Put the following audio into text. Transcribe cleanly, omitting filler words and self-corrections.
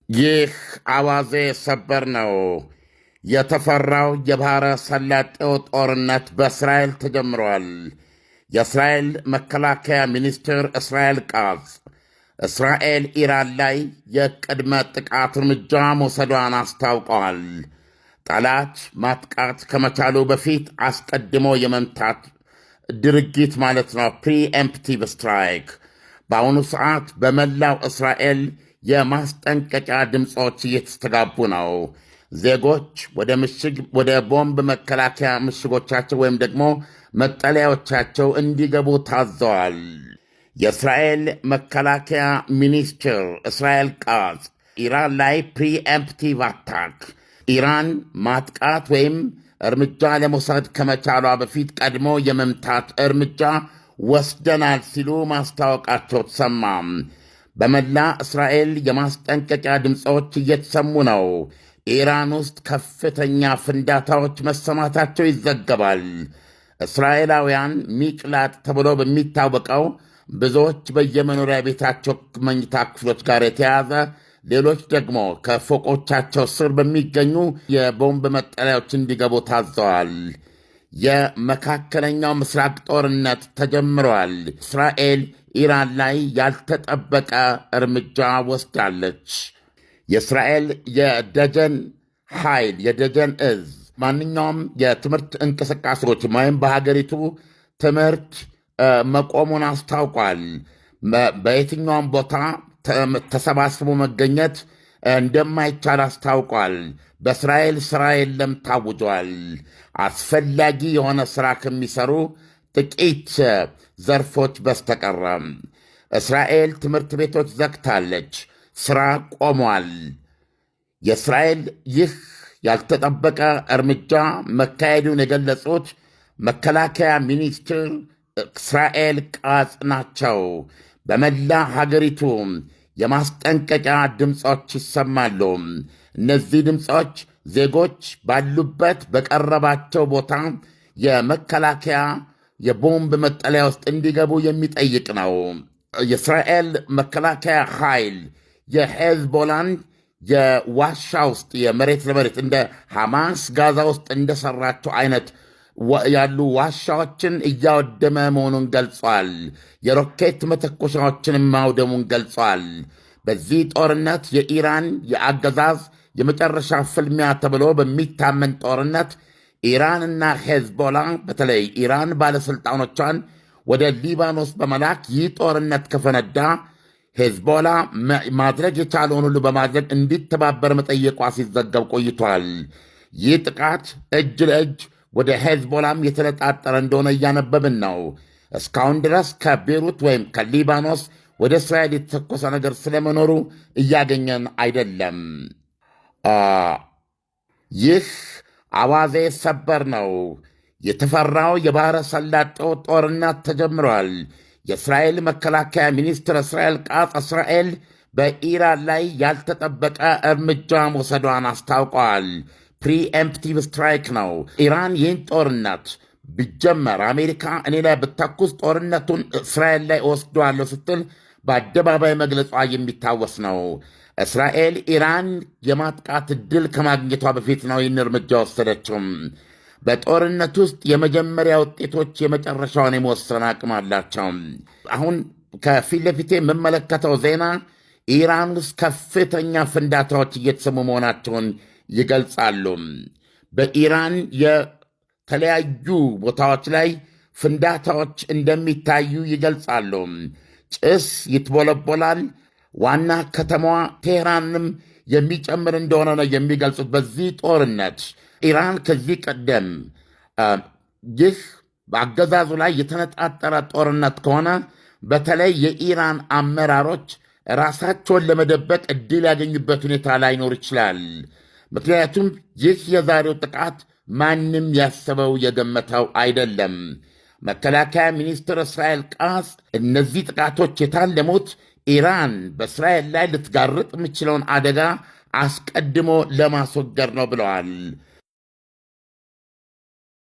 ይህ አዋዜ ሰበር ነው። የተፈራው የባሕረ ሰላጤው ጦርነት በእስራኤል ተጀምሯል። የእስራኤል መከላከያ ሚኒስትር እስራኤል ቃጽ እስራኤል ኢራን ላይ የቅድመ ጥቃት እርምጃ መውሰዷን አስታውቀዋል። ጠላት ማጥቃት ከመቻሉ በፊት አስቀድሞ የመምታት ድርጊት ማለት ነው፣ ፕሪኤምፕቲቭ ስትራይክ። በአሁኑ ሰዓት በመላው እስራኤል የማስጠንቀቂያ ድምፆች እየተስተጋቡ ነው። ዜጎች ወደ ቦምብ መከላከያ ምሽጎቻቸው ወይም ደግሞ መጠለያዎቻቸው እንዲገቡ ታዘዋል። የእስራኤል መከላከያ ሚኒስትር እስራኤል ቃጽ ኢራን ላይ ፕሪኤምፕቲቭ አታክ፣ ኢራን ማጥቃት ወይም እርምጃ ለመውሰድ ከመቻሏ በፊት ቀድሞ የመምታት እርምጃ ወስደናል ሲሉ ማስታወቃቸው ተሰማም። በመላ እስራኤል የማስጠንቀቂያ ድምፆች እየተሰሙ ነው። ኢራን ውስጥ ከፍተኛ ፍንዳታዎች መሰማታቸው ይዘገባል። እስራኤላውያን ሚቅላጥ ተብሎ በሚታወቀው ብዙዎች በየመኖሪያ ቤታቸው መኝታ ክፍሎች ጋር የተያዘ ሌሎች ደግሞ ከፎቆቻቸው ስር በሚገኙ የቦምብ መጠለያዎች እንዲገቡ ታዘዋል። የመካከለኛው ምስራቅ ጦርነት ተጀምሯል። እስራኤል ኢራን ላይ ያልተጠበቀ እርምጃ ወስዳለች። የእስራኤል የደጀን ኃይል የደጀን እዝ ማንኛውም የትምህርት እንቅስቃሴዎች ወይም በሀገሪቱ ትምህርት መቆሙን አስታውቋል። በየትኛውም ቦታ ተሰባስቦ መገኘት እንደማይቻል አስታውቋል። በእስራኤል ሥራ የለም ታውጇል። አስፈላጊ የሆነ ሥራ ከሚሰሩ ጥቂት ዘርፎች በስተቀረ እስራኤል ትምህርት ቤቶች ዘግታለች። ሥራ ቆሟል። የእስራኤል ይህ ያልተጠበቀ እርምጃ መካሄዱን የገለጹት መከላከያ ሚኒስትር እስራኤል ቃጽ ናቸው። በመላ ሀገሪቱ የማስጠንቀቂያ ድምፆች ይሰማሉ። እነዚህ ድምፆች ዜጎች ባሉበት በቀረባቸው ቦታ የመከላከያ የቦምብ መጠለያ ውስጥ እንዲገቡ የሚጠይቅ ነው። የእስራኤል መከላከያ ኃይል የሄዝቦላን የዋሻ ውስጥ የመሬት ለመሬት እንደ ሐማስ ጋዛ ውስጥ እንደሰራቸው አይነት ያሉ ዋሻዎችን እያወደመ መሆኑን ገልጿል። የሮኬት መተኮሻዎችን ማውደሙን ገልጿል። በዚህ ጦርነት የኢራን የአገዛዝ የመጨረሻ ፍልሚያ ተብሎ በሚታመን ጦርነት ኢራንና ሄዝቦላ በተለይ ኢራን ባለሥልጣኖቿን ወደ ሊባኖስ በመላክ ይህ ጦርነት ከፈነዳ ሄዝቦላ ማድረግ የቻለውን ሁሉ በማድረግ እንዲተባበር መጠየቋ ሲዘገብ ቆይቷል። ይህ ጥቃት እጅ ለእጅ ወደ ሄዝቦላም የተነጣጠረ እንደሆነ እያነበብን ነው። እስካሁን ድረስ ከቤሩት ወይም ከሊባኖስ ወደ እስራኤል የተተኮሰ ነገር ስለመኖሩ እያገኘን አይደለም። ይህ አዋዜ ሰበር ነው። የተፈራው የባሕረ ሰላጤው ጦርነት ተጀምሯል። የእስራኤል መከላከያ ሚኒስትር እስራኤል ቃጽ እስራኤል በኢራን ላይ ያልተጠበቀ እርምጃ መውሰዷን አስታውቀዋል። ፕሪኤምፕቲቭ ስትራይክ ነው። ኢራን ይህን ጦርነት ቢጀመር አሜሪካ እኔ ላይ ብተኩስ ጦርነቱን እስራኤል ላይ እወስደዋለሁ ስትል በአደባባይ መግለጿ የሚታወስ ነው። እስራኤል ኢራን የማጥቃት ዕድል ከማግኘቷ በፊት ነው ይህን እርምጃ ወሰደችው። በጦርነት ውስጥ የመጀመሪያ ውጤቶች የመጨረሻውን የመወሰን አቅም አላቸው። አሁን ከፊት ለፊቴ የምመለከተው ዜና ኢራን ውስጥ ከፍተኛ ፍንዳታዎች እየተሰሙ መሆናቸውን ይገልጻሉ። በኢራን የተለያዩ ቦታዎች ላይ ፍንዳታዎች እንደሚታዩ ይገልጻሉ። ጭስ ይትቦለቦላል። ዋና ከተማዋ ቴህራንም የሚጨምር እንደሆነ ነው የሚገልጹት። በዚህ ጦርነት ኢራን ከዚህ ቀደም ይህ በአገዛዙ ላይ የተነጣጠረ ጦርነት ከሆነ በተለይ የኢራን አመራሮች ራሳቸውን ለመደበቅ ዕድል ያገኙበት ሁኔታ ላይኖር ይችላል። ምክንያቱም ይህ የዛሬው ጥቃት ማንም ያሰበው የገመተው አይደለም። መከላከያ ሚኒስትር እስራኤል ቃጽ እነዚህ ጥቃቶች የታለሙት ኢራን በእስራኤል ላይ ልትጋርጥ የምችለውን አደጋ አስቀድሞ ለማስወገድ ነው ብለዋል።